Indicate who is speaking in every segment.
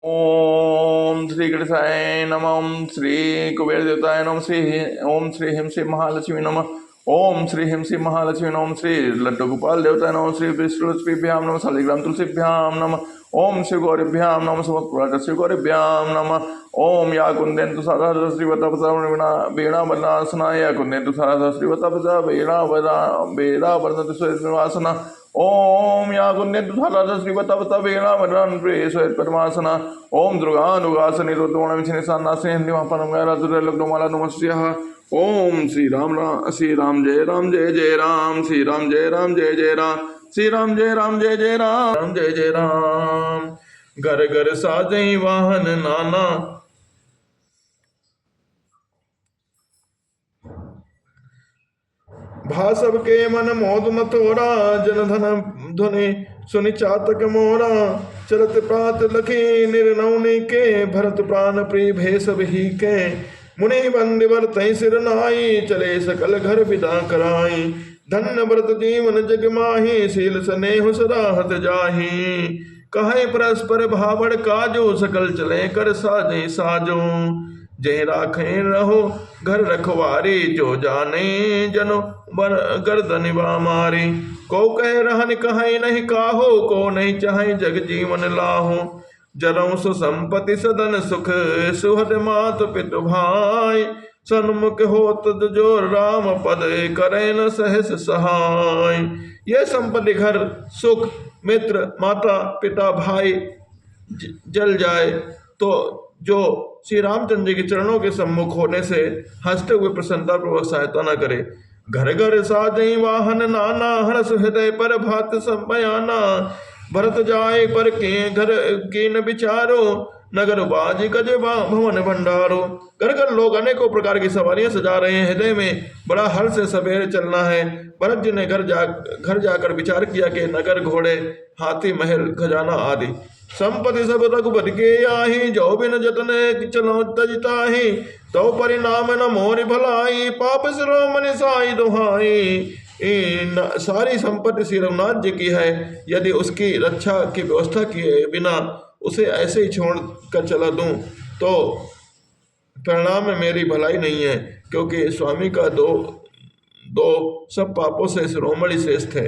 Speaker 1: ओम श्री गणेशाय नमः। ओम श्री कुबेर देवताय नमः। ओम श्री हिम श्री महालक्ष्मी नमः। ओम श्री हिम श्री महालक्ष्मी नमः। ओम श्री लड्डू गोपाल देवताय नमः। श्री विष्णुलक्ष्मीभ्याम नमः। शालिग्राम तुलसीभ्याम नमः। ओम शिव गौरीभ्याम नमः। समपुराट शिव गौरीभ्याम नमः। ओम या कुंदेन्दु सारा श्रीवतपसा वीणा वरनासना या कुंदेन्दु सारा श्रीवतपसा वीणा वरनासना। ओम या कुंदेन्दु सारा श्रीवतपसा वीणा वरन प्रेषयत परमासना। ओम दुर्गानुगासनि रुद्रमणि सान्नासि हिंदीमापनं गैराजुरलग्नमाला नमस्यः। ओम श्री राम जय राम जय जय राम। श्री राम जय राम जय जय राम। श्री राम जय राम जय जय राम जय जय राम। घर घर साजई वाहन नाना भासव के मन मोद मथोरा। जन धन ध्वनि सुनि चातक मोरा। चरत प्रात लखी निर्नवनी के। भरत प्राण प्रिय भेषव ही के। मुनि बंदिवर तय सिर नाई। चले सकल घर विदा कराई। धन्य व्रत जीवन जग माही। शील स्नेह सराहत जाही। कहे परस्पर भावड़ काजो। सकल चले कर साजे साजो। जय राखे रहो घर रखवारी। जो जाने जनो गर्दन मारी। को कह रहन कहे नहीं काहो। को नहीं चाहे जग जीवन लाहो। जरऊ सुसंपत्ति सदन सुख। सुहद मात पितु भाई। सन्मुख होत जो राम पद। करे न सहस सहाय। ये संपत्ति घर सुख मित्र माता पिता भाई जल जाए तो जो श्री रामचंद्र जी के चरणों के सम्मुख होने से हंसते हुए प्रसन्नता पूर्वक सहायता न करे। घर घर साजई वाहन नाना। हर्ष हृदय पर भात सब बयाना। भरत जाए पर के घर की न विचारो। नगर बाजी गज भवन भंडारो। घर घर लोग अनेकों प्रकार की सवारियां सजा रहे हैं। हृदय में बड़ा हर्ष से सवेरे चलना है। भरत जी ने घर जाकर विचार किया कि नगर घोड़े हाथी महल खजाना आदि संपत्ति सब रघुपति के आही। जो बिन जतन चलो तजताही। तो परिणाम न मोर भलाई। पाप शिरोमणि साई दुहाई। सारी संपत्ति श्री रघुनाथ जी की है। यदि उसकी रक्षा की व्यवस्था किए बिना उसे ऐसे ही छोड़ कर चला दूं तो परिणाम में मेरी भलाई नहीं है। क्योंकि स्वामी का दो सब पापों से शिरोमणि श्रेष्ठ है।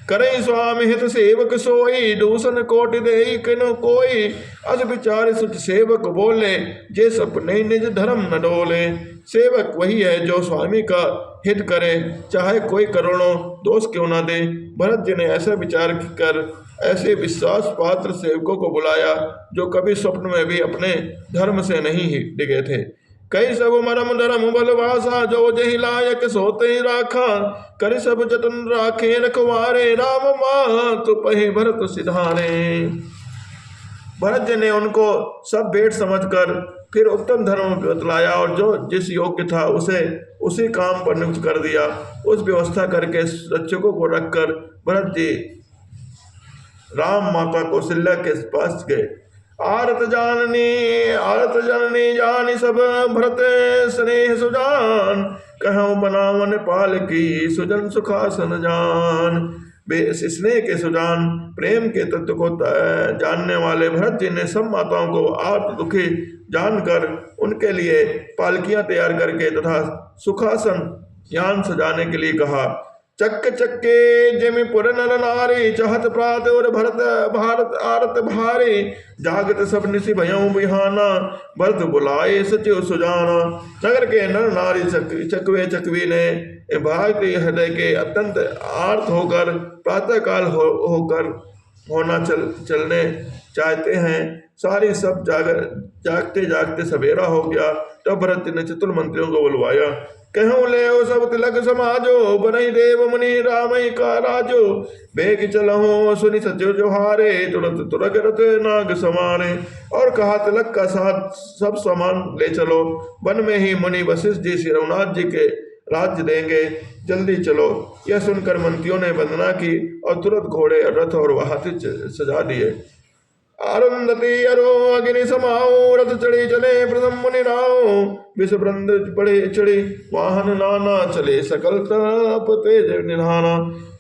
Speaker 1: करे स्वामी हित सेवक सोई। दूषण कोटि दे किनो कोई। अस विचार सुच सेवक बोले। जे सपने निज धर्म न डोले। सेवक वही है जो स्वामी का हित करे चाहे कोई करोड़ों दोष क्यों ना दे। भरत जी ने ऐसा विचार कर ऐसे विश्वास पात्र सेवकों को बुलाया जो कभी स्वप्न में भी अपने धर्म से नहीं डिगे थे। कई सब मरम धर्म बलवासा। जो जही लायक सोते राखा। कर सब जतन राखे रखवारे। राम मात पहे भरत सिधारे। भरत जी ने उनको सब भेंट समझकर फिर उत्तम धर्म बतलाया और जो जिस योग्य था उसे उसी काम पर नियुक्त कर दिया। उस व्यवस्था करके रक्षकों को रखकर भरत जी राम माता कौशल्या के पास गए। आरत जननी जानी सब। भरत स्नेह सुजान। कहूँ बनावन पाल की। सुजन सुखासन जान। स्नेह के सुजान प्रेम के तत्व को जानने वाले भरत जी ने सब माताओं को आर्त दुखी जानकर उनके लिए पालकियां तैयार करके तथा सुखासन यान सजाने के लिए कहा। चक्क चक्के जिमि पुर नर नारी। चाहत प्रात और भारत आरत भारी। जागत सब निशि भयऊ बिहाना। भरत बुलाए सचिव सुजाना। नगर के नर नारी चकवे चकवी ने भारतीय हृदय के अत्यंत आर्त होकर प्रातः काल होना चलने चाहते हैं। सारी सब जागते जागते सवेरा हो गया। तब भरत ने चतुर मंत्रियों को बुलवाया। कहूँ ले सब तिलक समाजो। बनई देव मुनि रामई का राजो। बेग चलहो सुनि सचिव जोहारे। तुरंत तुरग रथ नाग समारे। और कहा तिलक का साथ सब सामान ले चलो। वन में ही मुनि वशिष्ठ जी श्री रघुनाथ जी के राज्य देंगे। जल्दी चलो। यह सुनकर मंत्रियों ने वंदना की और तुरंत घोड़े रथ और हाथी सजा दिए। अरुंधति अरो अग्नि समाओ। रथ चढ़ी चले प्रथम मुनि राओ। विष वृंद पड़े चढ़ी वाहन नाना। चले सकल तप तेज निधाना।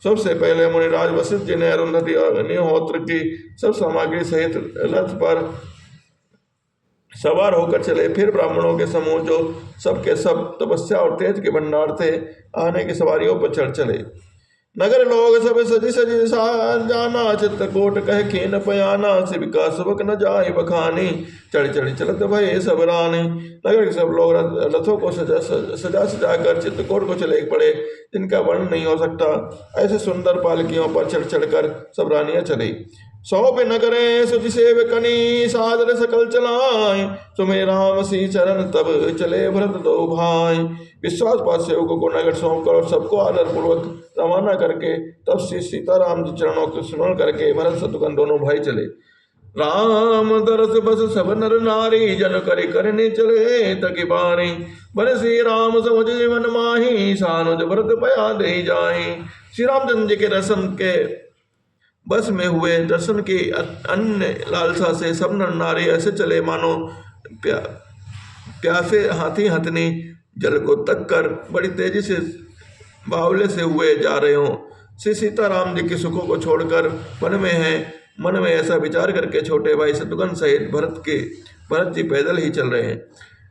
Speaker 1: सबसे पहले मुनिराज वशिष्ठ जी ने अरुंधति और अग्निहोत्र की सब सामग्री सहित रथ पर सवार होकर चले। फिर ब्राह्मणों के समूह जो सबके सब तपस्या और तेज के भंडार थे, आने की सवारियों पर चढ़ चले। नगर लोग सब सजी सजी जाना, चित्रकूट कह खीन पयाना, शिविका सुबक न जाए बखानी, चढ़ चढ़ चलत भय सब रानी। नगर के सब लोग रथों को सजा सजा कर चित्रकूट को चले पड़े, जिनका वर्णन नहीं हो सकता। ऐसे सुंदर पालकियों पर चढ़ चढ़कर सब रानियां चली। सौंप नगरे सुच सेवकनी, सादर सकल चलाए, तुम्हें राम सी चरण तब चले भरत दो भाई। विश्वास पास सेवकों को नगर सौंप कर और सबको आदर पूर्वक रवाना करके तब श्री सीताराम जी चरणों को स्मरण करके भरत शत्रुघ्न दोनों भाई चले। राम दरस बस सब नर नारी, जन करि करने चले तकी बारी, बन श्री राम समझ मन माही, सानुज भरत पया दे जाहि। श्री रामचंद्र जी के दर्शन के बस में हुए, दर्शन की अन्य लालसा से सब नर नारी ऐसे चले मानो प्यासे हाथी हथनी जल को तक कर बड़ी तेजी से बावले से हुए जा रहे हों। श्री सीताराम जी के सुखों को छोड़कर मन में ऐसा विचार करके छोटे भाई शत्रुघ्न सहित भरत जी पैदल ही चल रहे हैं।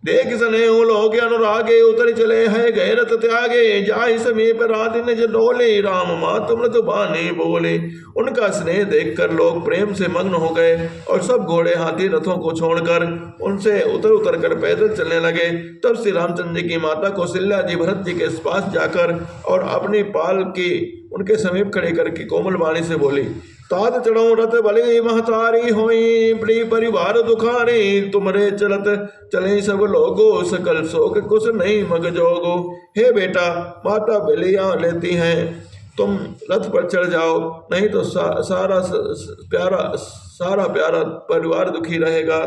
Speaker 1: देख सने लोग अनुरागे उतर चले हैं, गए रथ त्यागे जाहि समीप राधि निज डोले, राम मातु मृत बानी बोले। उनका स्नेह देखकर लोग प्रेम से मग्न हो गए और सब घोड़े हाथी रथों को छोड़कर उनसे उतर कर पैदल चलने लगे। तब श्री रामचंद्र जी की माता कौशल्या जी भरत जी के पास जाकर और अपनी पाल की उनके समीप खड़े करके कोमल वाणी से बोली, तात चढ़ो रथ भले महतारी होई, बड़ी परिवार दुखारी, तुमरे चलत चले सब लोगो, सकल शोक कुछ नहीं मग जोगो। हे बेटा, माता बलियां लेती हैं, तुम रथ पर चढ़ जाओ, नहीं तो सारा प्यारा परिवार दुखी रहेगा।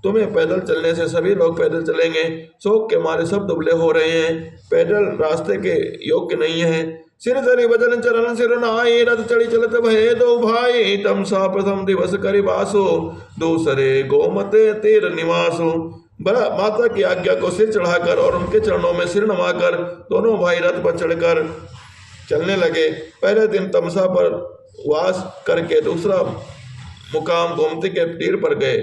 Speaker 1: तुम्हें पैदल चलने से सभी लोग पैदल चलेंगे, शोक के मारे सब दुबले हो रहे हैं, पैदल रास्ते के योग्य नहीं है। सिर धरि वजन चरण सिर नाई, रथ चढ़ी चलत भये दो भाई, तम सा प्रथम दिवस करि बासो, दूसरे गोमते तीर निवासो। माता की आज्ञा को सिर चढ़ाकर और उनके चरणों में सिर नवाकर दोनों भाई रथ पर चढ़कर चलने लगे। पहले दिन तमसा पर वास करके दूसरा मुकाम गोमती के तीर पर गए।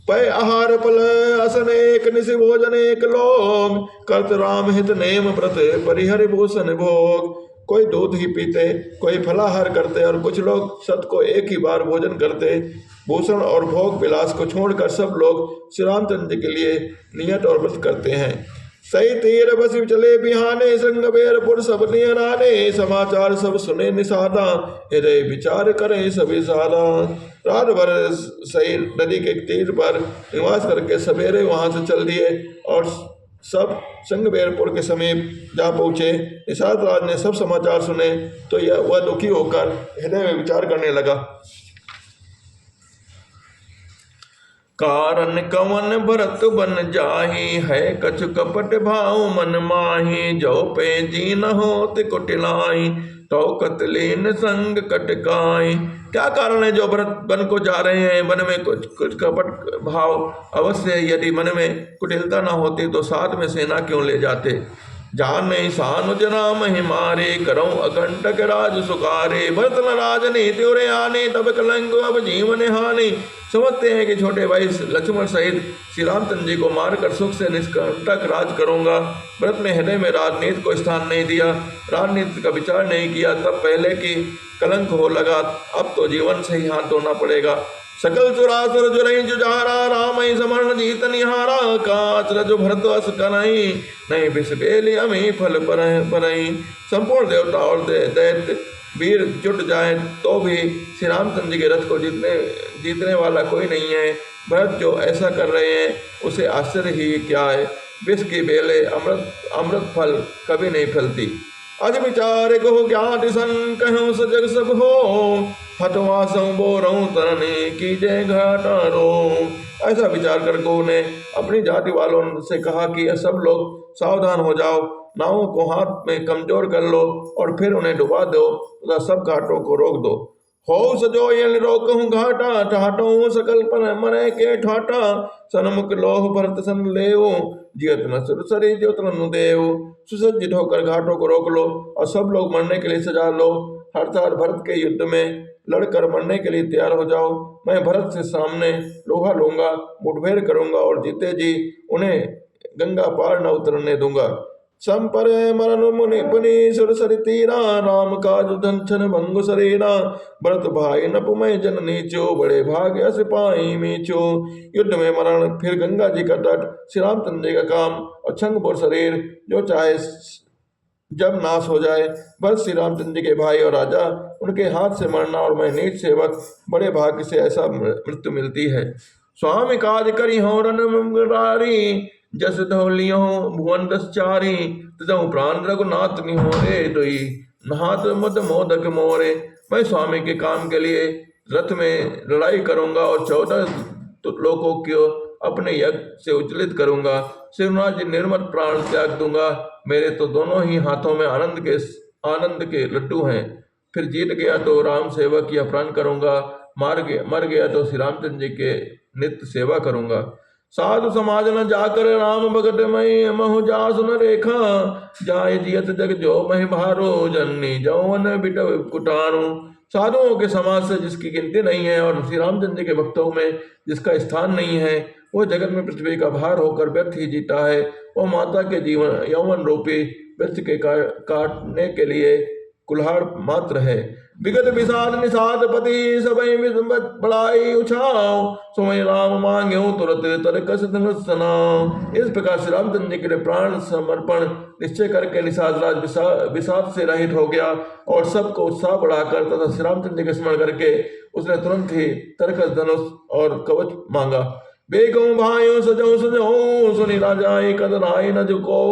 Speaker 1: पै आहार फल असन एक, निशि भोजन एक लोग, करत राम हित नेम व्रत परिहर भूषण भोग। कोई दूध ही पीते, कोई फलाहार करते और कुछ लोग सत को एक ही बार भोजन करते। भूषण और भोग विलास को छोड़कर सब लोग श्री रामचंद्र जी के लिए नियत और व्रत करते हैं। सही तीर बसी चले बिहाने, संग बेरपुर सब नियराने, समाचार सब सुने निषादा, हृदय विचार करें सभी सारा। रात भर सही नदी के तीर पर निवास करके सवेरे वहां से चल दिए और सब संगबेरपुर के समीप जा पहुंचे। निषाद राज ने सब समाचार सुने तो वह दुखी होकर हृदय में विचार करने लगा। कारण कवन भरत बन जाहि, है कछु कपट भाव मन माहि, जो पे जी न होत कुटिलाई, तो कतलीन संग कटकाई। क्या कारण है जो भरत वन को जा रहे हैं? मन में कुछ कपट भाव अवश्य है, यदि मन में कुटिलता न होती तो साथ में सेना क्यों ले जाते। जाने सानुज नाम हिमारे, करऊं अकंटक राज सुकारे, भरत न राजनी त्योरे आने, तब कलंक अब जीवन हानि। समझते हैं कि छोटे भाई लक्ष्मण सहित श्री रामचंद्र जी को मारकर सुख से निष्कंटक राज करूंगा। भरत ने हृदय में राजनीति को स्थान नहीं दिया, राजनीति का विचार नहीं किया, तब पहले की कलंक हो लगा, अब तो जीवन से ही हाथ धोना पड़ेगा। सकल चुरासुर जुरई जुझारा, राम ही समरण जीत निहारा, काच रजु भरत अस कनई, नहीं बिस बेली अमी फल परई। संपूर्ण देवता और दैत्य वीर जुट जाए तो भी श्री रामचंद्र जी के रथ को जीतने वाला कोई नहीं है। भरत जो ऐसा कर रहे हैं उसे आश्चर्य ही क्या है। विष की बेले अमृत फल कभी नहीं फलती। अज विचार कहो ज्ञाति सन, कहूँ सजग सब हो, हटवासों बोरों तरने की जय घाटा रो। ऐसा विचार कर गो ने अपनी जाति वालों से कहा कि सब लोग सावधान हो जाओ, नावों को हाथ में कमजोर कर लो और फिर उन्हें डुबा दो तथा सब घाटों को रोक दो। हो सजो ये रोकहूँ घाटा, ठाटो सकल पर मरे के ठाटा, सनमुख लोह भरत सन लेओ, जियत न सुरसरी ज्योत न देव। सुसज्जित होकर घाटों को रोक लो और सब लोग मरने के लिए सजा लो। अर्थात भरत के युद्ध में लड़कर मरने के लिए तैयार हो जाओ। मैं भरत से सामने लोहा लूंगा, मुठभेड़ करूंगा और जीते जी उन्हें गंगा पार न उतरने दूंगा। संपर मरण मुनि पुनि सुर सर तीरा, राम काज धन भंगु शरीरा। भरत भाई नपुमय जन नीचो, बड़े भाग अस पाई मीचो। युद्ध में मरण, फिर गंगा जी का तट, श्री रामचंद्र जी का काम और छंगपुर शरीर, जो चाहे जब नाश हो जाए। बस श्री रामचंद्र जी के भाई और राजा, उनके हाथ से मरना और मैं नीच सेवक, बड़े भाग्य से ऐसा मृत्यु मिलती है। स्वामी काज करी हो रन मुरारी, जस धौलियो भुवन दस चारी। तजहु प्राण रघुनाथ निहोरे, दुई नहात मद मोदक मोरे। मैं स्वामी के काम के लिए रथ में लड़ाई करूंगा और 14 लोगों को अपने यज्ञ से उज्जलित करूंगा। शिवराज निर्मल प्राण त्याग दूंगा। मेरे तो दोनों ही हाथों में आनंद के लड्डू हैं। फिर जीत गया तो राम सेवक की अपहरण करूंगा, मर गया तो श्री रामचंद्र जी के नित्य सेवा करूंगा। साधु समाज न जाकर राम भगत मई, महु जा सुन रेखा। जाय जियत जग जो महि भारो, जननी जौवन बिट कुटारू। साधुओं के समाज से जिसकी गिनती नहीं है और श्री रामचंद्र जी के भक्तों में जिसका स्थान नहीं है, वो जगत में पृथ्वी का भार होकर व्यर्थ ही जीता है। वो माता के जीवन यौवन रूपी वृक्ष के काटने के लिए कुल्हाड़ मात्र है। विगत विषाद निषाद पति, सबई बड़ाई उछाओ। सोई राम मांगे तुरत तरकस धनुष सनाओ। इस प्रकार श्री रामचंद्र जी के लिए प्राण समर्पण निश्चय करके निषाद राज विषाद से रहित हो गया और सबको उत्साह बढ़ाकर तथा श्री रामचंद्र जी के स्मरण करके उसने तुरंत ही तरकस धनुष और कवच मांगा। बेगो भाइयों सजो सजो, सुनी राजा कद राय न झुको।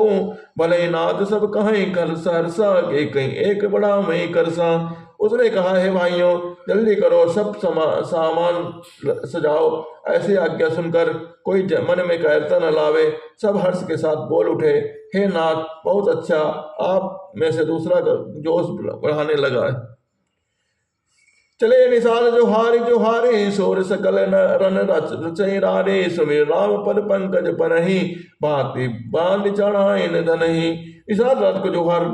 Speaker 1: भले नाथ सब कहें कर सहरसा, के कहीं एक बड़ा मैं करसा। उसने कहा, है भाइयों जल्दी करो, सब सामान सजाओ। ऐसी आज्ञा सुनकर कोई मन में कायरता न लावे। सब हर्ष के साथ बोल उठे, हे नाथ बहुत अच्छा। आप में से दूसरा जोश बढ़ाने लगा। चले निसार जो हारे, सोर सकल रन रचय रारे। सुमिर राम पद पंकज परहि, भांति बांध चढ़ाए धनहि। निषाद रात को जोहार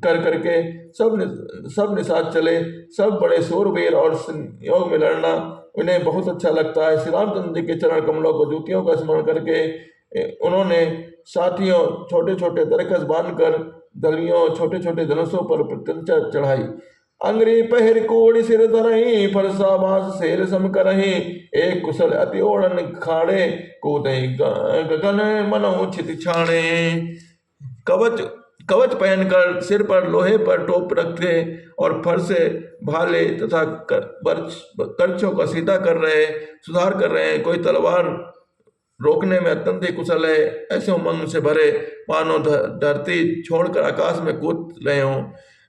Speaker 1: कर करके सब निषाद चले। सब बड़े शूरवीर और योग में लड़ना उन्हें बहुत अच्छा लगता है। श्री रामचंद्र जी के चरण कमलों को जूतियों का स्मरण करके उन्होंने साथियों छोटे छोटे तरकस बांधकर दलियों छोटे छोटे धनुषों पर प्रत्यंचा चढ़ाई। अंग्री पहर कोड़ी सिर धरही, फरसा बास शेर सम करही। एक कुशल अति ओढ़न खाड़े, कूदई गगन मनो छित छाड़े। कवच पहनकर सिर पर लोहे पर टोप रखे और फर से भाले तथा करछों का सीधा कर रहे सुधार कर रहे हैं। कोई तलवार रोकने में अत्यंत ही कुशल है। ऐसे उमंग से भरे मानो धरती छोड़कर आकाश में कूद रहे हों।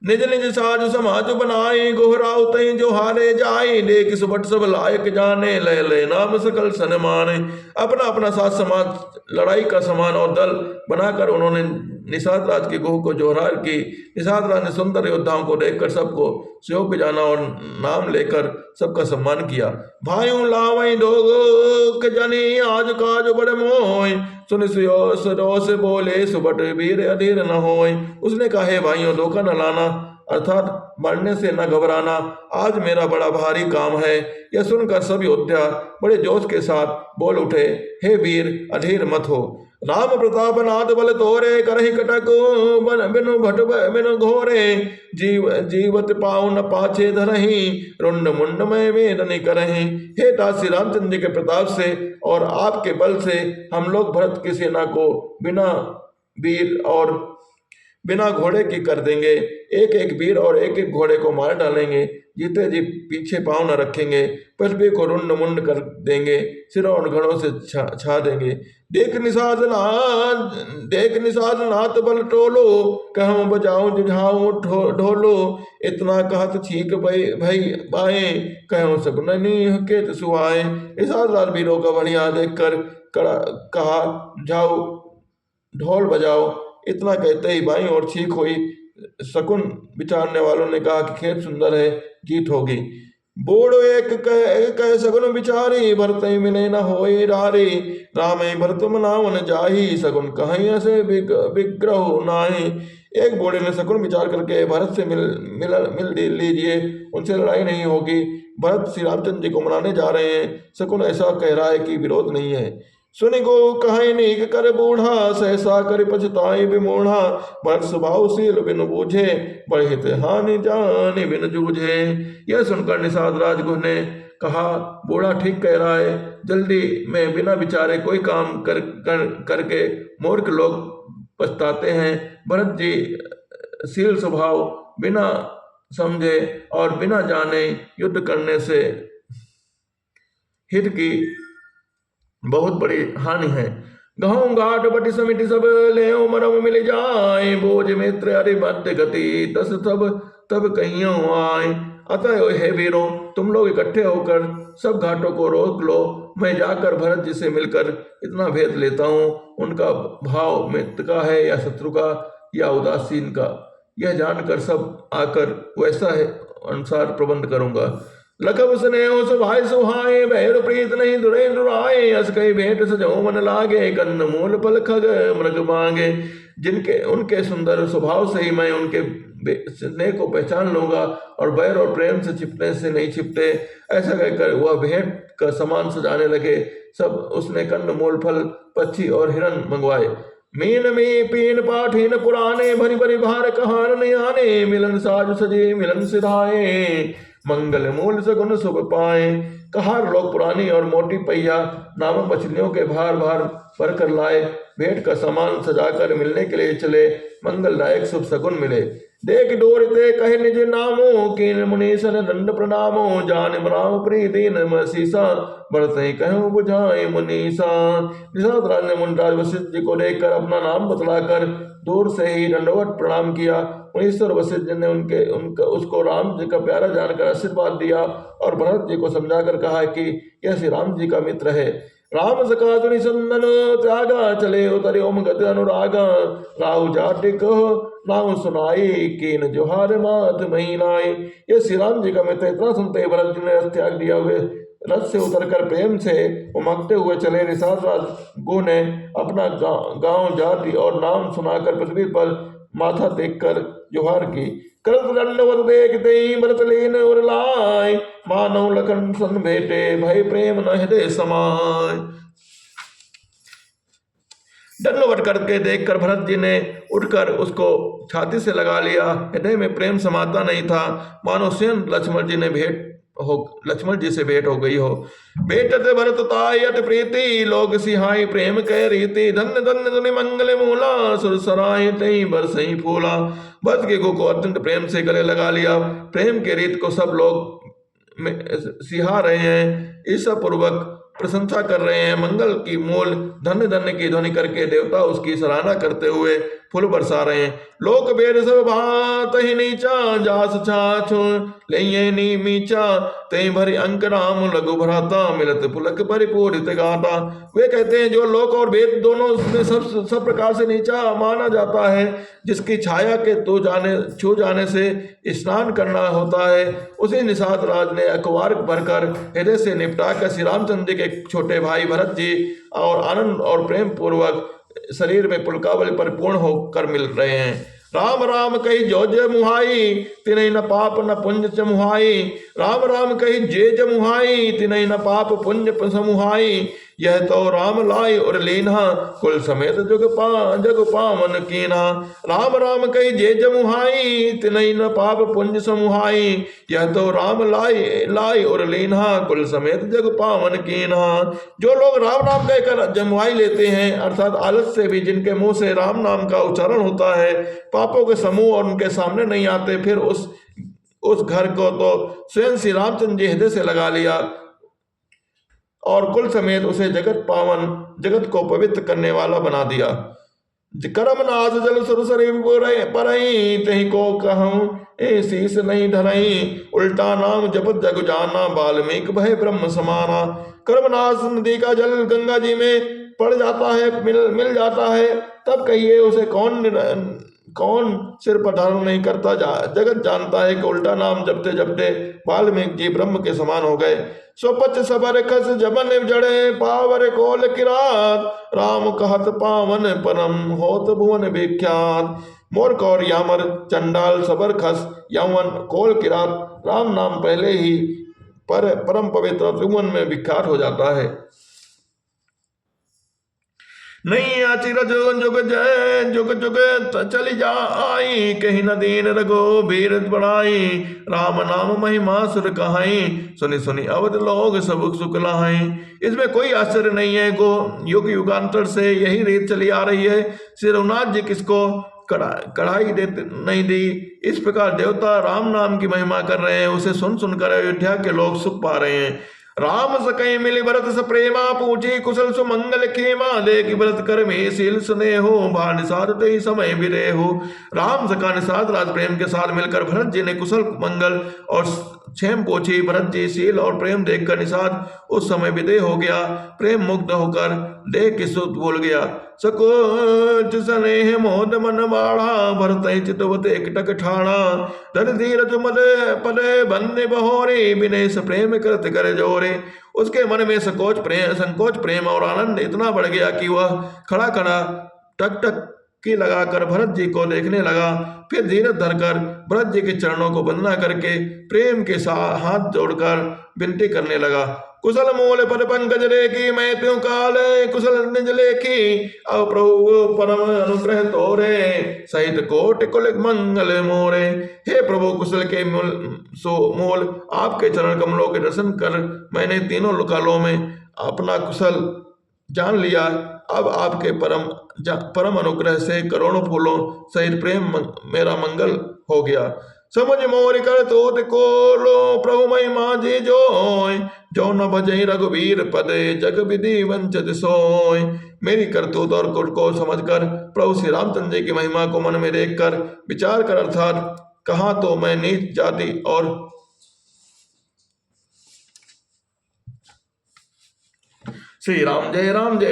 Speaker 1: निज निज साज समाज बनाई, गोहराव तई जो हारे जाई। देख सुबट सब लायक जाने, लय लय नाम सकल सनमाने। अपना अपना साथ समाज लड़ाई का समान और दल बनाकर उन्होंने निषाद राज की गोह को जोहरार की। निषाद राज ने सुंदर योद्धाओं को देखकर सबको सहयोग जाना और नाम लेकर सबका सम्मान किया। भाइयों लावई दोग जनी, आज काज बड़ मोय। सुन सरोस बोले, सुबट वीर अधीर न होय। उसने कहा, हे भाइयों धोखा न लाना, अर्थात मरने से न घबराना। आज मेरा बड़ा भारी काम है। यह सुनकर सब योद्धा बड़े जोश के साथ बोल उठे, हे वीर अधीर मत हो। राम प्रताप नाथ बल तोरे, करहि कटक बिनु भट बिनु घोरे। जीवत पाऊ न पाछे धरहि, रुंड मुंड में वेदनी करहि। हे दास श्री रामचंद्र जी के प्रताप से और आपके बल से हम लोग भरत की सेना को बिना वीर और बिना घोड़े की कर देंगे। एक एक वीर और एक एक घोड़े को मार डालेंगे। जीते जी पीछे पाँव न रखेंगे। पृथ्वी को रुंड मुंड कर देंगे, सिरों और घड़ों से छा देंगे। देख निषाद नाथ बल टोलो, कहूँ बजाऊं जुझाऊं ढोलो। इतना कहत छीक भई बाए, कहूँ सगुननी केत सुहाए। निषाद लाल वीरों का बढ़िया देखकर कहा, जाओ ढोल बजाओ। इतना कहते ही बाई और छींक हुई। शकुन विचारने वालों ने कहा कि खेत सुंदर है, जीत होगी। बोड़ो एक कह सगुन विचारी, भरत मिले न होए रारी। राम भरत मनावन जाही, सगुन कहीं ऐसे विग्रह नाही। एक बूढ़े ने शकुन विचार करके भरत से मिल लीजिए, उनसे लड़ाई नहीं होगी। भरत श्री रामचंद्र जी को मनाने जा रहे हैं। शकुन ऐसा कह रहा है कि विरोध नहीं है। सुनि को कहे नीक कर बूढ़ा, सहसा कर पछताई विमूढ़ा। भरत स्वभावशील बिन बूझे, बढ़ित हानि जानि बिन जूझे। यह सुनकर निषाद राजगुह ने कहा, बूढ़ा ठीक कह रहा है, जल्दी में बिना विचारे कोई काम करके मूर्ख लोग पछताते हैं। भरत जी शील स्वभाव, बिना समझे और बिना जाने युद्ध करने से हित की बहुत बड़ी हानि है। गहूं घाट बटी समिति सब ले मरम मिल जाए, बोझ मित्र अरे मध्य गति दस तब कहियों आए। अतः हे वीरों, तुम लोग इकट्ठे होकर सब घाटों को रोक लो। मैं जाकर भरत जी से मिलकर इतना भेद लेता हूँ, उनका भाव मित्र का है या शत्रु का या उदासीन का, यह जानकर सब आकर वैसा है अनुसार प्रबंध करूंगा। लखब स्नेह सुभाय सुहाए, भैर प्रीत नहीं दुरे दुराए। अस कई भेंट सजो मन लागे, कन्न मूल पल खग मृग मांगे। जिनके उनके सुंदर स्वभाव से ही मैं उनके स्नेह को पहचान लूंगा, और बैर और प्रेम से छिपने से नहीं छिपते। ऐसा कहकर वह भेंट का सामान सजाने लगे। सब उसने कन्न मूल फल पक्षी और हिरण मंगवाए। मीन में पीन पाठीन पुराने, भरी भरी भार कहार आने। मिलन साज सजे मिलन सिधाए, मंगल मूल सगुन शुभ पाए। कहार लोग पुरानी और मोटी पहिया नामक मछलियों के भार भार भर कर लाए। भेंट का सामान सजाकर मिलने के लिए चले, मंगलदायक शुभ सगुन मिले। देख डोरते कहे निज नामो, कीन मुनीसन दंड प्रणामो। जान राम प्री दीन मसीसा, बढ़ते कहूँ बुझाए मुनीसा। निषाद राज ने मुनिराज वशिष्ठ जी को देखकर अपना नाम बतलाकर दूर से ही दंडवत प्रणाम किया। मुनीश्वर वशिष्ठ जी ने उसको राम जी का प्यारा जानकर आशीर्वाद दिया, और भरत जी को समझाकर कहा कि यह श्री राम जी का मित्र है। राम सका तुनि संदन त्यागा, चले उतरे ओम गति अनुरागा। राहु जाटिक नाम सुनाई, कीन जोहार मात महीनाई। ये श्री राम जी का मित्र इतना सुनते भरत जी ने रथ त्याग दिया। हुए रथ से उतरकर प्रेम से उमकते हुए चले। निषाद राजगुह ने अपना गांव जाति और नाम सुनाकर पृथ्वी पर माथा देखकर जोहार की। करत दंडवत देखते भरत लीन उर लाय, मानव लखन सन भेटे, भय प्रेम न हृदय समाय। दंडवत करके देखकर भरत जी ने उठकर उसको छाती से लगा लिया। हृदय में प्रेम समाता नहीं था, मानो स्वयं लक्ष्मण जी से भेंट हो गई हो। भेटत भरत ताय अति प्रीति, लोग सिहाई प्रेम कह रीति। धन्य धन्य धुनि मंगल मूला, सुर सराय तई बरसई फूला। भरत के को अत्यंत प्रेम से गले लगा लिया। प्रेम के रीत को सब लोग सिहा रहे हैं, ईर्षा पूर्वक प्रशंसा कर रहे हैं। मंगल की मूल धन्य धन्य की ध्वनि करके देवता उसकी सराहना करते हुए फूल बरसा रहे हैं। लोक बेर सब भात ही नीचा, जास छाछ ले नी मीचा। तई भरी अंक राम लघु भराता, मिलत पुलक परिपूरित गाता। वे कहते हैं जो लोक और वेद दोनों में सब प्रकार से नीचा माना जाता है, जिसकी छाया के छू जाने से स्नान करना होता है, उसी निषाद राज ने अखबार भरकर हृदय से निपटा कर श्री रामचंद्र जी के छोटे भाई भरत जी और आनंद और प्रेम पूर्वक शरीर में पुलकावली परिपूर्ण होकर मिल रहे हैं। राम राम कही जो जय मुहाई, तिनहि न पाप न पुण्य चमुहाई। राम राम कही जे जमुहाई, तिनहि न पाप पुण्य समुहाई। यह तो राम लाई और लीना, कुल समेत जग पावन कीना। राम राम कही जे जमुहाई, तिनहि न पाप पुण्य समुहाई। यह तो राम लाई और लीना, कुल समेत जग पावन कीना। जो लोग राम नाम कहकर जमुहाई लेते हैं, अर्थात आलस से भी जिनके मुंह से राम नाम का उच्चारण होता है, पापों के समूह और उनके सामने नहीं आते, फिर उस घर को तो स्वयं श्री रामचंद्र जी हृदय से लगा लिया और कुल समेत उसे जगत को पवित्र करने वाला बना दिया। करम नाथ जल सुरसरी परई, तही को कहूं ए शीस नहीं धरई। उल्टा नाम जपत जग जाना, वाल्मीकि भय ब्रह्म समाना। कर्मनाश नदी का जल गंगा जी में पड़ जाता है, मिल जाता है, तब कहिए उसे कौन कौन सिर पर धारण नहीं करता। जगत जानता है कि उल्टा नाम जपते जपते वाल्मीकि जी ब्रह्म के समान हो गए। स्वपच सबर खस जबन जड़े पावर कोल किरात, राम कहत पावन परम होत भुवन विख्यात। मोर कौर यामर चंडाल सबर खस यौवन कोल किरात, राम नाम पहले ही परम पवित्र त्रिभुवन में विख्यात हो जाता है। नहीं आचिर जुग जय जुग जुग चली जाई, कहीं न दीन रघुबीर बढ़ाई, राम नाम महिमा सुर कहाई, सुनी सुनी अवध लोग सब सुख लहाई। इसमें कोई आश्चर्य नहीं है, गो युग युगांतर से यही रीत चली आ रही है। श्री रघुनाथ जी किसको कढ़ाई देते नहीं दी। इस प्रकार देवता राम नाम की महिमा कर रहे हैं, उसे सुन सुनकर अयोध्या के लोग सुख पा रहे हैं। राम सकई मिली भरत स प्रेमा, पूछी कुशल सुमंगल खेमा, देख भरत कर में शील स्नेहो, भार निषाद ते समय बिरे हो। राम सका निषाद राज प्रेम के साथ मिलकर भरत जी ने कुशल मंगल और क्षेम पूछी। भरत जी शील और प्रेम देखकर निषाद उस समय विदेह हो गया, प्रेम मुग्ध होकर देख के सुत बोल गया। सकोच स्नेह मोद मन बाढ़ा, भरत चितवत एकटक ठाणा, धन धीरज मद पद बंदे बहोरे, विनय स प्रेम करत कर जोरे। उसके मन में संकोच प्रेम और आनंद इतना बढ़ गया कि वह खड़ा खड़ा टक टक की लगाकर भरत जी को देखने लगा। फिर धीरज धरकर भरत जी के चरणों को वंदना करके प्रेम के साथ हाथ जोड़कर विनती करने लगा। कुशल मूल पद पंकज रेखी, मैं त्यों काल कुशल निज लेखी, अब प्रभु परम अनुग्रह तोरे, सहित कोटि कुल मंगल मोरे। हे प्रभु कुशल के मूल आपके चरण कमलों के दर्शन कर मैंने तीनों कालों में अपना कुशल जान लिया। अब आपके परम अनुग्रह से करोड़ों फूलों सहित प्रेम मेरा मंगल हो गया। समझ मोर कर तोत को लो प्रभु महिमा जी जोय, जो न भजई रघुवीर पदे जग विधि वंचित सोय। मेरी करतूत और कुट को समझकर प्रभु श्री रामचंद्र जी की महिमा को मन में देखकर विचार कर, अर्थात कहा तो मैं नीच जाति और श्री राम जय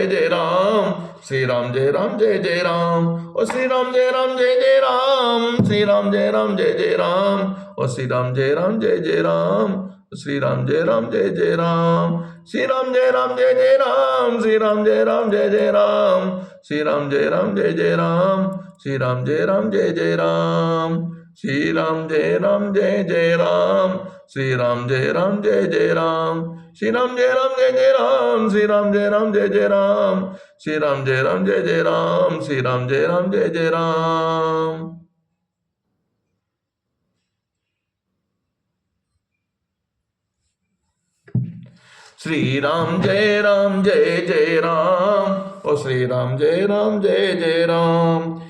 Speaker 1: जय राम, श्री राम जय जय राम, और श्री राम जय जय राम, श्री राम जय जय राम, और श्री राम जय जय राम, श्री राम जय जय राम, श्री राम जय जय राम, श्री राम जय जय राम, श्री राम जय जय राम, श्री राम जय जय राम, श्री राम जय जय राम, श्री राम जय जय राम, श्री राम जय जय राम, श्री राम जय जय राम, श्री राम जय जय राम, श्री राम जय जय राम। श्री राम जय जय राम, और श्री राम जय जय राम।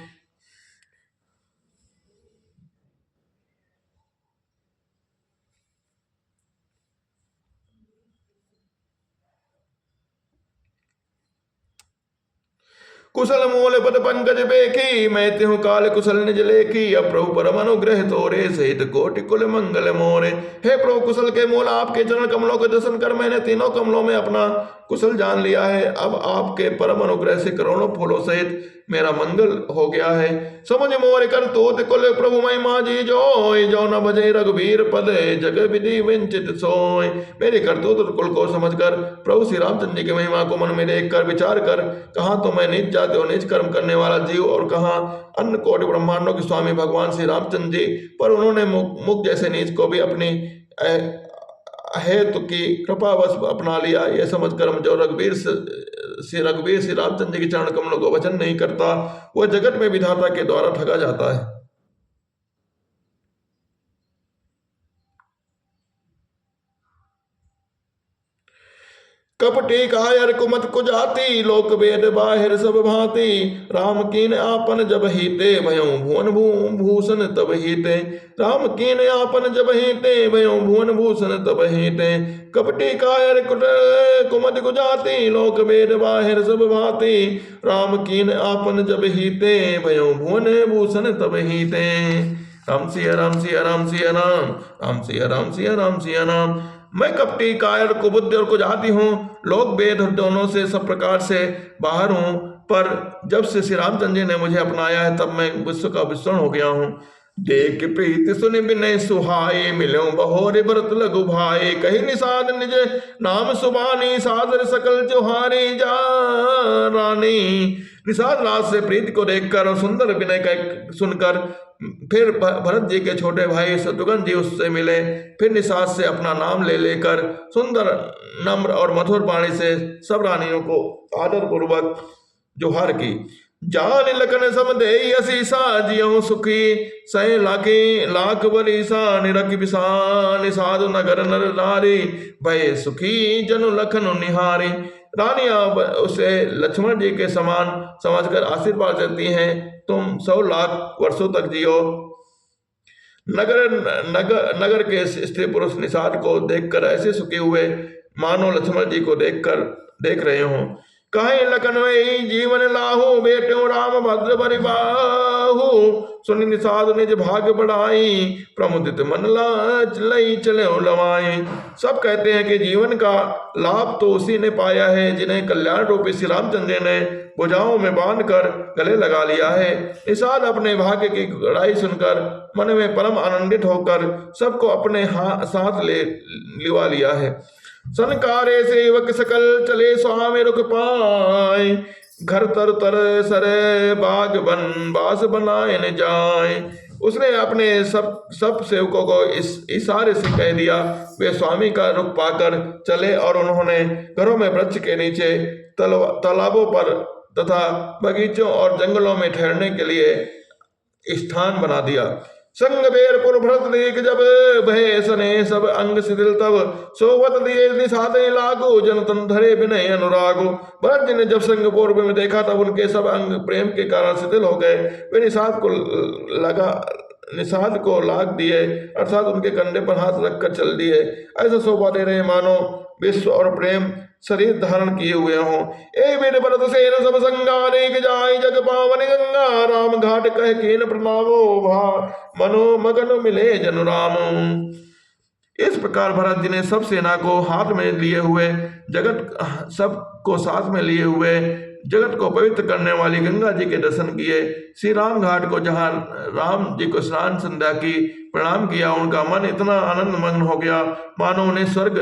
Speaker 1: कुशल मूल पद पंकज बेखी, मैं त्यों काल कुशल निज लेखी, अब प्रभु परम अनुग्रह तोरे, सहित कोटि कुल मंगल मोरे। हे प्रभु कुशल के मूल आपके चरण कमलों के दर्शन कर मैंने तीनों कमलों में अपना कुशल जान लिया है। अब आपके परम अनुग्रह से करोड़ों फूलों सहित मेरा मंगल हो गया है। समझ मोर कर तोत कुल प्रभु महिमा जी जोय, जो न भजे रघुवीर पद जग विधि वंचित सोय। मेरे करतूत कुल को समझकर प्रभु श्री रामचंद्र जी की महिमा को मन में देखकर विचार कर, कहाँ तो मैं नीच जाति और नीच कर्म करने वाला जीव, और कहाँ अन्य कोटि ब्रह्मांडों के स्वामी भगवान श्री रामचंद्र जी, पर उन्होंने मुख जैसे नीच को भी अपनी हेतु की कृपावश अपना लिया। यह समझकर जो रघुवीर श्री रामचंद्र जी के चरण कमलों को वचन नहीं करता, वह जगत में विधाता के द्वारा ठगा जाता है। कपटी कायर कुमत कुजाति, लोक वेद बाहिर सब भांति, राम कीन आपन जब हिते, भयों भुवन भूषण तब हिते। राम कीन आपन जब हिते, भयों भुवन भूषण तब हिते। कपटी कायर कुमत कुजाति, लोक वेद बाहिर सब भांति, राम कीन आपन जब हिते, भयों भुवन भूषण तब हिते। राम सिया राम सिया राम सिया राम, राम सिया राम सिया राम सिया राम, मैं कपटी, कायर, कुबुद्धि और कुजाति हूँ। लोक वेद दोनों से सब प्रकार से बाहर हूँ, पर जब से श्री रामचंद्र जी ने मुझे अपनाया है तब मैं विश्व का विस्मरण हो गया हूँ। देख प्रीति सुन विनय सुहाए, मिलो बहोरे भरत लघु भाई। कही निषाद निज नाम सुबानी, सादर सकल जोहारी जा रानी। निषाद राज से प्रीति को देखकर और सुंदर विनय का सुनकर फिर भरत जी के छोटे भाई शत्रुघ्न जी उससे मिले। फिर निषाद से अपना नाम ले लेकर सुंदर, नम्र और मधुर वाणी से सब रानियों को आदर पूर्वक जोहार की। जान लखन समदेई असीसा, जियो सुखी सै लाखी लाख बरीसा। निरख बिसान साधु नगर नर नारी, भय सुखी जनु लखन निहारी। रानियां उसे लक्ष्मण जी के समान समझकर आशीर्वाद देती हैं, तुम 100 लाख वर्षों तक जियो। नगर के स्त्री पुरुष निषाद को देखकर ऐसे सुखी हुए मानो लक्ष्मण जी को देख रहे हो। कहीं लखन वही जीवन लाहू, बेटो राम भद्र परिबाहु। सुनि निषाद निज भाग्य बढ़ाई, प्रमुदित मन लई चले लवाई। सब कहते हैं कि जीवन का लाभ तो उसी ने पाया है जिन्हें कल्याण रूपी श्री रामचंद्र ने भुजाओं में बांधकर गले लगा लिया है। निषाद अपने भाग्य की बड़ाई सुनकर मन में परम आनंदित होकर सबको अपने साथ लिवा लिया है। सनकारे सेवक सकल, चले स्वामी रुक पाए। घर तर सरे बाग बन, बास बनाए न जाए। उसने अपने सब सेवकों को इस इशारे से कह दिया। वे स्वामी का रुख पाकर चले और उन्होंने घरों में वृक्ष के नीचे, तालाबों पर तथा बगीचों और जंगलों में ठहरने के लिए स्थान बना दिया। संग बेरपुर भरत देख जब, भय सने सब अंग शिथिल तब। सोवत दिए निषादे लागो, जन तन धरे विनय अनुरागो। भरत जी ने जब संग पूर्व में देखा तब उनके सब अंग प्रेम के कारण शिथिल हो गए। वे निषाद को लाग दिए, अर्थात उनके कंधे पर हाथ रखकर चल दिए। ऐसा शोभा दे रहे मानो विश्व और प्रेम शरीर धारण किए हुए हों। ए मेरे भरत सेन सब संगा, अनेक जाय जग पावन गंगा। राम घाट कह कीन प्रणामो, भा मनो मगन मिले जनु राम। इस प्रकार भरत जी ने सब सेना को हाथ में लिए हुए, सब को साथ में लिए हुए, जगत को पवित्र करने वाली गंगा जी के दर्शन किए। श्री राम घाट को जहाँ राम जी को स्नान संध्या की प्रणाम किया, उनका मन इतना आनंद मग्न हो गया मानो उन्हें स्वर्ग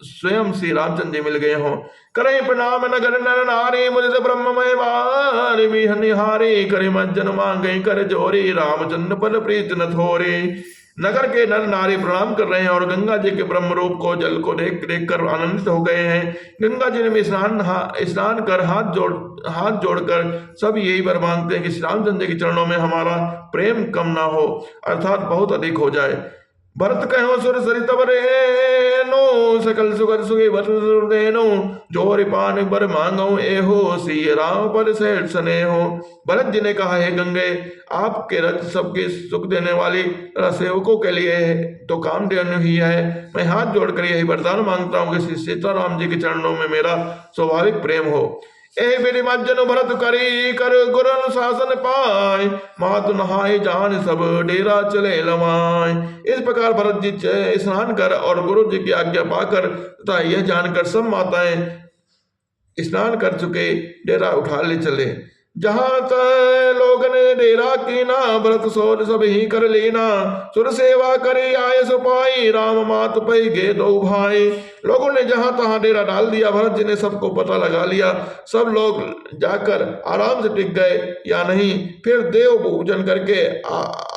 Speaker 1: स्वयं श्री रामचंद्र जी मिल गए हों। करे प्रणाम नगर नर नारी, मुझे ब्रह्ममय वारी निहारी। करे मज्जन मांगे कर जोरी, रामचंद्र पद प्रीत न थोरी। नगर के नर नारी प्रणाम कर रहे हैं और गंगा जी के ब्रह्म रूप को, जल को देख कर आनंदित हो गए हैं। गंगा जी ने भी स्नान कर हाथ जोड़कर सब यही वर मांगते हैं कि श्री रामचंद्र के चरणों में हमारा प्रेम कम ना हो, अर्थात बहुत अधिक हो जाए। भरत कहो सुर सरित बरेनो, सकल सुगर सुगे वर देनो। जोरि पान बर मांगो एहो, सी राम पर सेठ सने हो। भरत जी ने कहा, है गंगे, आपके रथ सबके सुख देने वाली सेवकों के लिए तो काम देने ही है। मैं हाथ जोड़कर यही वरदान मांगता हूँ कि श्री सीताराम जी के चरणों में मेरा स्वाभाविक प्रेम हो। ए मेरे मज्जन भरत करी कर, गुर अनुशासन पाए। मातु नहाय जान सब, डेरा चले लवाए। इस प्रकार भरत जी स्नान कर और गुरु जी की आज्ञा पाकर तथा यह जानकर सब माताएं स्नान कर चुके डेरा उठा ले चले। जहां लोग ने डेरा कीना, भरत सोर सब ही कर लेना। सुर सेवा करे आय सुपाई, राम मात पै गे दो भाई। लोगों ने जहां तहां डेरा डाल दिया। भरत जी ने सबको पता लगा लिया। सब लोग जाकर आराम से टिक गए या नहीं। फिर देव पूजन करके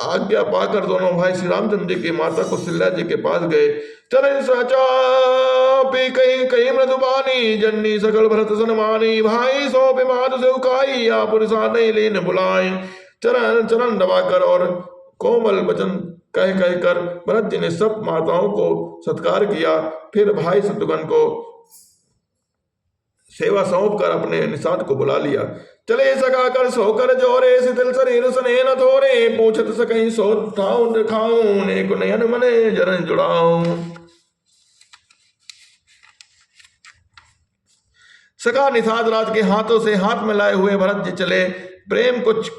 Speaker 1: आज्ञा पाकर दोनों भाई श्री रामचंद्र जी की माता कौशल्या जी के पास गए। चरण सचापी कहीं मृदुबानी, जननी सकल भरत सनमानी। भाई सो बिमार से उकाई, आप पुरुषाने लीन बुलाए। चरण दबाकर और कोमल वचन कह कर भरत जी ने सब माताओं को सत्कार किया। फिर भाई शत्रुघ्न को सेवा सौंप कर अपने निषाद को बुला लिया। चले सका कर सोकर जोरे, शिथिल शरीर सने न थोरे। पूछत सकहीं सो ठाऊं खाऊं, एक नयन मने जरन जुड़ाऊं। सका निषाद राज के हाथों से हाथ में लाए हुए भरत जी चले। प्रेम कुछ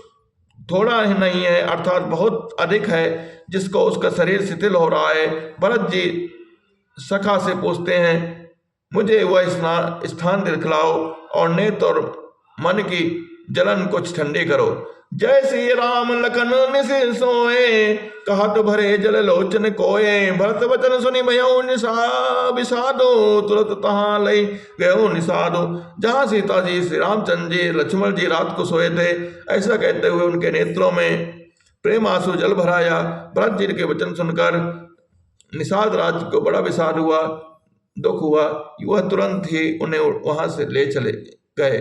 Speaker 1: थोड़ा ही नहीं है, अर्थात बहुत अधिक है, जिसको उसका शरीर शिथिल हो रहा है। भरत जी सखा से पूछते हैं, मुझे वह स्थान दिखलाओ और नेत्र और मन की जलन कुछ ठंडी करो। जय श्री राम लखन निसि सोए, कहत भरे जल लोचन कोए। भरत वचन सुनि भयउ विषादो, तुरत तहाँ लई गयो निषादो। जहाँ सीता जी, श्री रामचंद्र जी, लक्ष्मण जी रात को सोए थे, ऐसा कहते हुए उनके नेत्रों में प्रेम आंसू जल भराया। भरत जी के वचन सुनकर निषाद राज को बड़ा विषाद हुआ, दुख हुआ। वह तुरंत ही उन्हें वहां से ले चले गए।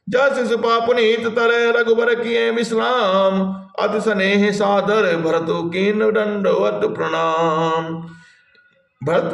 Speaker 1: जस सुपा पुनीत तरे रघुबर किए विश्राम, अति स्नेह सादर भरतु कीन दंडवत प्रणाम। भरत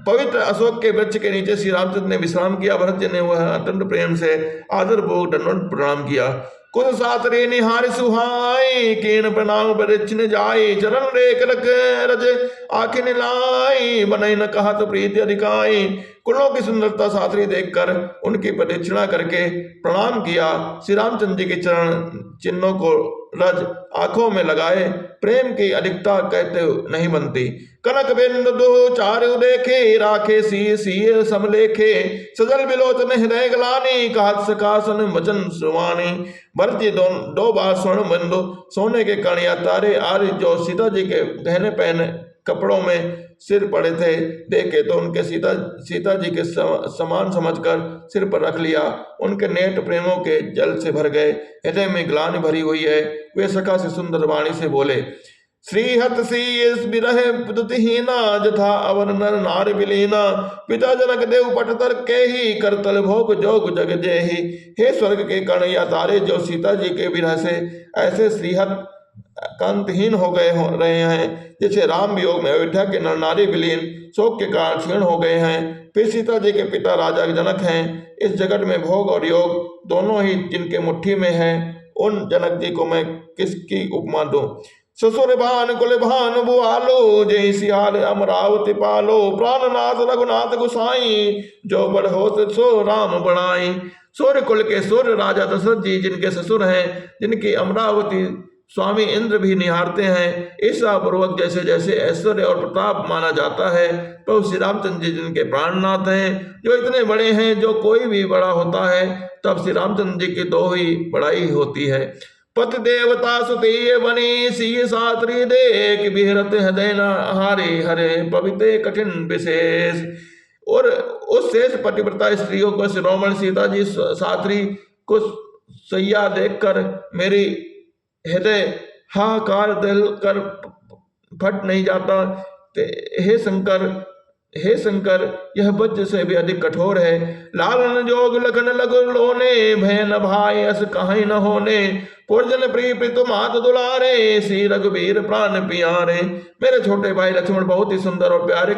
Speaker 1: पवित्र अशोक के वृक्ष के नीचे श्री रामचंद्र ने विश्राम किया। भरत जी ने वह अत्यंत प्रेम से आदर पूर्वक दंडवत प्रणाम किया। कुछ सातरे निहार सुहाई, कीन प्रणाम परिचिन जाय। चरण रेख रख रज आखिन लाई, बनई न कहत प्रीति अधिकाई। कुलों की सुंदरता सातरी देखकर उनकी प्रदक्षिणा करके प्रणाम किया। श्री रामचंद्र जी के चरण चिन्हों को रज आंखों में लगाए। प्रेम की अधिकता कहते नहीं बनती। कनक बिंद दो चारु देखे, राखे सी सी समलेखे। सजल बिलोचन हृदय गलानी, कहत सकासन वचन सुवानी। भरत जी दो बार स्वर्ण बिंदु सोने के कण या तारे आदि जो सीता जी के गहने पहने कपड़ों में सिर पड़े थे, देखे तो उनके सीता जी के समान समझकर सिर पर रख लिया। उनके नेत्र प्रेमों के जल से भर गए, हृदय में ग्लानि भरी हुई है। वे सखा से सुंदर वाणी से बोले, श्रीहत सी बिरह पुतहीना, जथा अवर नर नार बिलीना। पिता जनक देव पटतर के ही, करतल भोग जोग जग जेहि। हे स्वर्ग के कण या तारे, जो सीता जी के विरह से ऐसे श्रीहत कांतहीन हो रहे हैं, जैसे राम वियोग में अयोध्या के नर नारी विलीन शोक के कारण क्षीण हो गए हैं। फिर सीता जी के पिता राजा जनक हैं। इस जगत में भोग और योग दोनों ही जिनके मुट्ठी में है, उन जनक जी को मैं किसकी उपमा दूं। ससुर भान कुल भान बुआलो, जय सियाल अमरावती पालो। प्राणनाथ रघुनाथ गुसाई, जो बड़ होत सो राम बढ़ाई। सूर्य कुल के सूर्य राजा दशरथ जी, जिनके ससुर हैं, जिनकी अमरावती स्वामी इंद्र भी निहारते हैं। ईर्षा पूर्वक जैसे जैसे ऐश्वर्य और प्रताप माना जाता है, तो श्री रामचंद्र जी जिनके प्राणनाथ हैं, जो इतने बड़े हैं, जो कोई भी बड़ा होता है तब श्री रामचंद्र जी की दो ही बड़ाई होती है। पति देवता सुतीय बनी, सी सात्री देख बिहरत हृदय न हारे। हरे पवित्र कठिन विशेष। और उस शेष पतिव्रता स्त्रियों को शिरोमणि सीता जी सात्री को सैया देखकर मेरी हृदय हाहाकार दिल कर फट नहीं जाता। हे शंकर यह वज्र से भी अधिक कठोर है। लालन जोग लखन लगु लोने, भय न भाई अस कहीं न होने। पुरजन प्रिय प्रीतु मात दुलारे, श्री रघुवीर प्राण पियारे। मेरे छोटे भाई लक्ष्मण बहुत ही सुंदर और प्यारे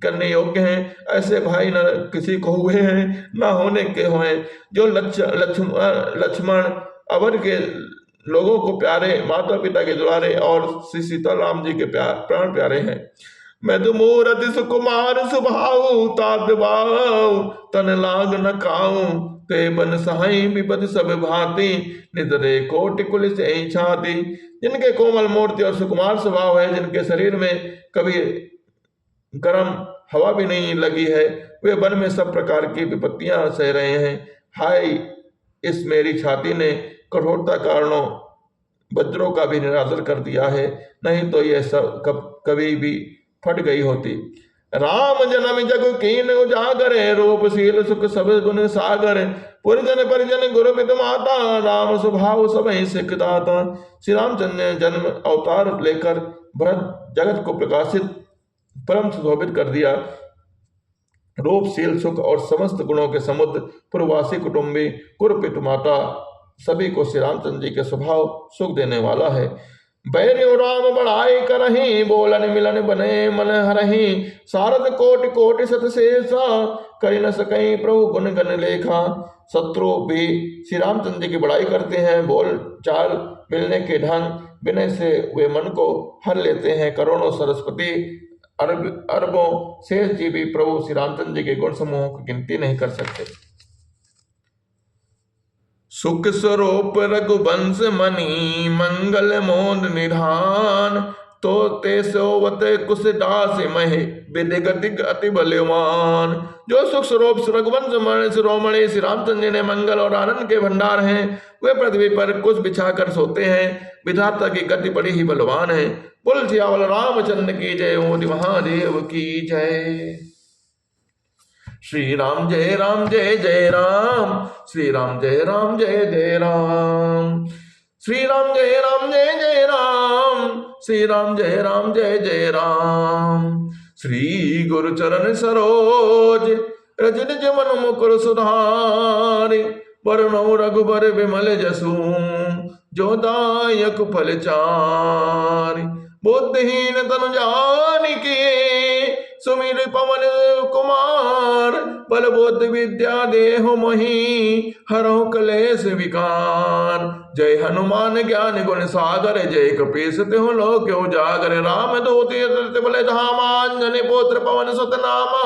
Speaker 1: करने योग्य हैं। ऐसे भाई न किसी को हुए हैं, न होने के हुए, जो लक्ष्मण अवर के लोगों को प्यारे, माता पिता के दुलारे और श्री सीता राम जी के प्राण प्यारे हैं। मधुमूरति सुकुमार सुभाऊ, तात बाऊ तन लाग न खाऊं। ते बन सहाई विपद सब भांति, निदरे कोटि कुल से छाती। जिनके कोमल मूर्ति और सुकुमार स्वभाव है, जिनके शरीर में कभी गर्म हवा भी नहीं लगी है, वे वन में सब प्रकार की विपत्तियां सह रहे हैं। हाय, इस मेरी छाती ने कठोरता कारणों वज्रों का भी निरादर कर दिया है, नहीं तो यह सब कभी भी फट गई होती। राम जन्म जग कीन उजागर, रूपशील सुख सब गुण सागर। पुरजन परिजन गुरु पित माता, राम स्वभाव सब ही सिख दाता। श्री रामचंद्र ने जन्म अवतार लेकर भरत जगत को प्रकाशित परम सुशोभित कर दिया। रूपशील सुख और समस्त गुणों के समुद्र, पूर्ववासी कुटुंबी, कुरुपित माता, सभी को श्री रामचंद्र जी के स्वभाव सुख देने वाला है। बैरियो राम बढ़ाई करही, बोलन मिलन बने मन हरही। सारद कोटि कोटि सत शेषा, करि न सकई प्रभु गुण गण लेखा। शत्रु भी श्री रामचंद्र जी की बड़ाई करते हैं। बोल चाल मिलने के ढंग विनय से वे मन को हर लेते हैं। करोड़ों सरस्वती अरबों शेष जी भी प्रभु श्री रामचंद्र जी के गुण समूहों की गिनती नहीं कर सकते। सुख स्वरूप रघुवंश मणि, मंगल मोद निधान। तो ते सोवत कुश दास महे, विद्य गति अति बलवान। जो सुख स्वरूप रघुवंश शिरोमणि श्री रामचंद्र ने मंगल और आनंद के भंडार हैं, वे पृथ्वी पर कुछ बिछाकर सोते हैं। विधाता की गति बड़ी ही बलवान है। बोल सियावर रामचंद्र की जय। मोदी महादेव की जय। श्री राम जय जय राम। श्री राम जय जय राम। श्री राम जय जय राम। श्री राम जय जय राम। श्री गुरु चरण सरोज रज निज मन मुकुर सुधारि। वरणौ रघुबर विमल जसु जो दायक फल चारि। बुद्धिहीन तनु जानिके सुमिर पवन कुमार। बल बुद्धि विद्या देहु मोहि हरहु क्लेश विकार। जय हनुमान ज्ञान गुण सागर। जय कपीस तिहु लोक उजागर। राम दूत अतुलित बल धामा। अंजनी पुत्र पवन सुत नामा।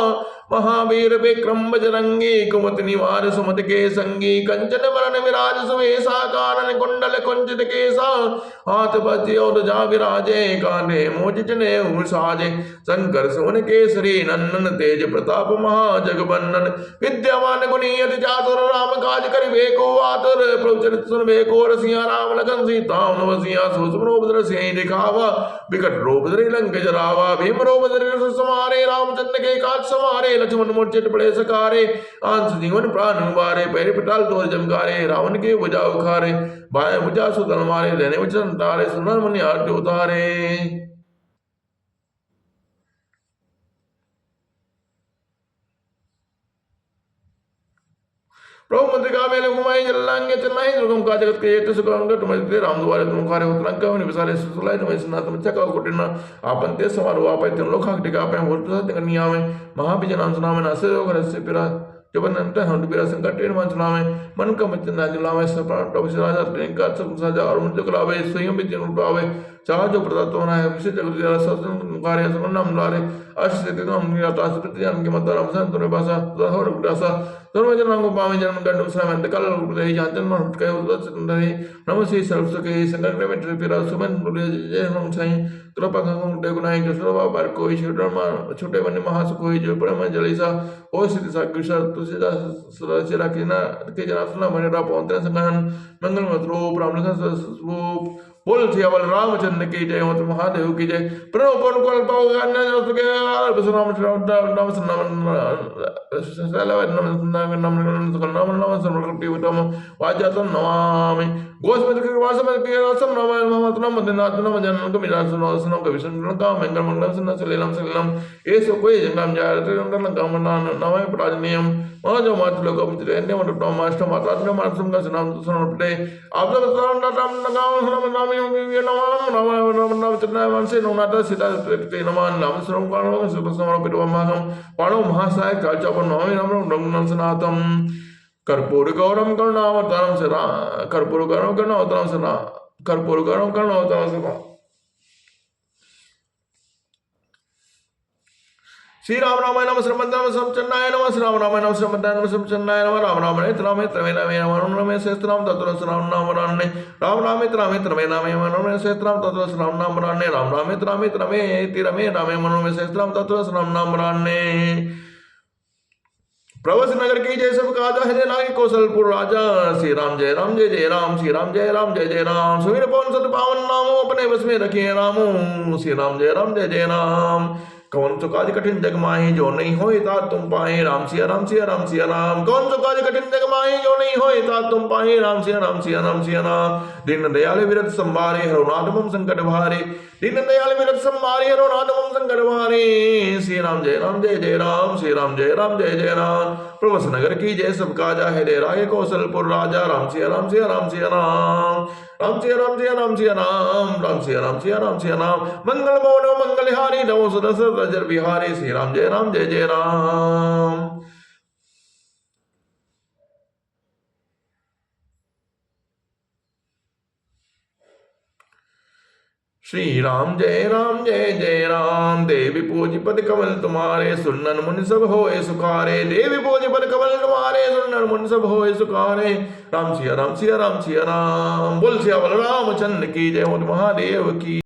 Speaker 1: महावीर विक्रम बजरंगी। कुमति निवार सुमति के संगी। कंचन वरण विराज सुवेशा। कानन कुंडल कुंचित केसा। हाथ वज्र ध्वजा विराजे। कान्धे मूंज जनेऊ साजे। शंकर सुवन केसरी नंदन। तेज प्रताप महाजगवंदन। विद्यावान गुणी अति चातुर। राम काज करिबे को आतुर। प्रभु चरित्र सुनबे को रसिया। राम लखन सीता हनुमत सूक्ष्म रूप धरि सिंह दिखावा। विकट रूप धरि लंक जरावा। भीम रूप धरि समारे। रामचंद्र के काज समारे। लक्ष्मण मूर्छित पड़े सकारे। आंस जीवन प्राण उबारे। पैर पिटाल तोर जमकारे। रावण के भुजा उखारे। बाएं भुजा सुतल मारे। रहने वचन तारे। सुनर मुनि आरती उतारे। प्रभु मुद्रिका मेले घुमाई जलांगे चलनाई। दुर्गम का जगत के ये सुगम तुम्हारे राम द्वारे तुम खारे उतरंग कवनि विसारे सुसुलाई तुम्हें सुना तुम चका कोटिना। आपन ते समारो आप तुम लोग खाक टिका पे होत सत्य कन्या में। महाबीज नाम सुना में नासे योग रस पिरा। जबन अंत हम बिरा संकट मान सुना में। मन का मचन नाजुला में सपना टॉप से राजा प्रियंका सब सजा और मुझे कलावे स्वयं बिजन उठावे। चाह जो प्रताप तो है विशेष जगत जरा सत्संग कार्य सुन नाम लारे। अष्ट से हम निराता सुकृति जन्म के मत राम संत ने भाषा सहर उदासा। धर्म जन्म को पावे जन्म गंड उसरा में कल उदय जातन मन हट के उदत सुंदरी। नमस्ते सर्व के संकट में त्रिपिरा सुमन बोले जय हम साईं। कृपा गंगम उदय गुनाई जो बार कोई छोटे बने महासुख होई। जो परम जलिसा ओ सिद्धि साकुशा तुलसीदास सिरा के जना सुना मने रा पौंतन संगहन। मंगल मत रूप राम लखन स्वरूप। बोल सियावर रामचंद्र की जय। मत महादेव की जय। प्रणव पवन कल पाओ गाना जो सुके बसराम नाम नाम नाम सर्वकल्पी उत्तम वाजतम नमामि। गोस्मत के वासमत के रसम नमामि। महमत नम दिनात नम जनन को मिला सुनो सुनो कवि सुन का मंगल मंगलम सुन सलीलम सलीलम। ऐसो कोई जंगम जायते नंदन काम नमः प्राजनियम। वहाँ जो मात लोग अपने रहने वाले टॉमास्टर माता ने मातृम का सुनाम सुनो पड़े। आप लोग सुनाम नाम सुनाम नाम ये नमाम नाम नाम चन्ना मनसे नोनाता सीता ते नमान नाम सुनाम कानो सुबसमारो पिटवा मागम। पाणो महासाय कालचा पर नमामि नाम रंगनाम सनातम। कर्पूर गौरम करुणावतारम सदा। कर्पूर गौरम करुणावतारम सदा। कर्पूर गौरम करुणावतारम सदा। श्री राम रामाय नमः श्रीमद्राम समचन्नाय नमः। श्री राम रामाय नमः श्रीमद्राम नमः समचन्नाय नमः। राम राम त्रमे त्रमे नामे नमः नमः सहस्त्रनाम तत्व राम नाम वरान्ने। राम रामे त्रमे नामे नमः सहस्त्रनाम तत्व राम नाम वरान्ने। राम रामे त्रमे तिरमे नामे नमः सहस्त्रनाम तत्व राम नाम वरान्ने। प्रवस नगर की जय सब काजा है लागे कौशलपुर राजा। श्री राम जय जय राम। श्री राम जय जय राम। सुवीर पवन सत पावन नामो अपने बस में रखे रामो। श्री राम जय जय राम। कौन सो काज कठिन जग माही जो नहीं होए ता तुम पाए। राम सिया राम सिया राम सिया राम। कौन सो काज कठिन जग माही जो नहीं होए ता तुम पाए। राम सिया राम सिया राम सिया राम। दीन दयाल विरत संभारे हरो नाथ मम संकट भारे। दीन दयाल विरत संभारे हरो नाथ मम संकट भारे। श्री राम जय जय राम। श्री राम जय जय राम। प्रवस नगर की जय सब काजा है दे रागे कौशलपुर राजा। राम सिया राम सिया राम सिया राम। राम सिया राम सिया राम सिया राम। राम सिया राम सिया राम सिया राम। मंगल मोहन मंगलहारी नमो सुदर्शन रजर बिहारी। श्री राम जय जय राम। श्री राम जय राम। देवी पूज पद कमल तुम्हारे सुनन मुनि सब होए सुखारे। देवी पूज पद कमल तुम्हारे सुनन मुनि सब होए सुखारे। राम सिया राम सिया राम सिया राम। बोल सियावर रामचंद्र की जय। महादेव की।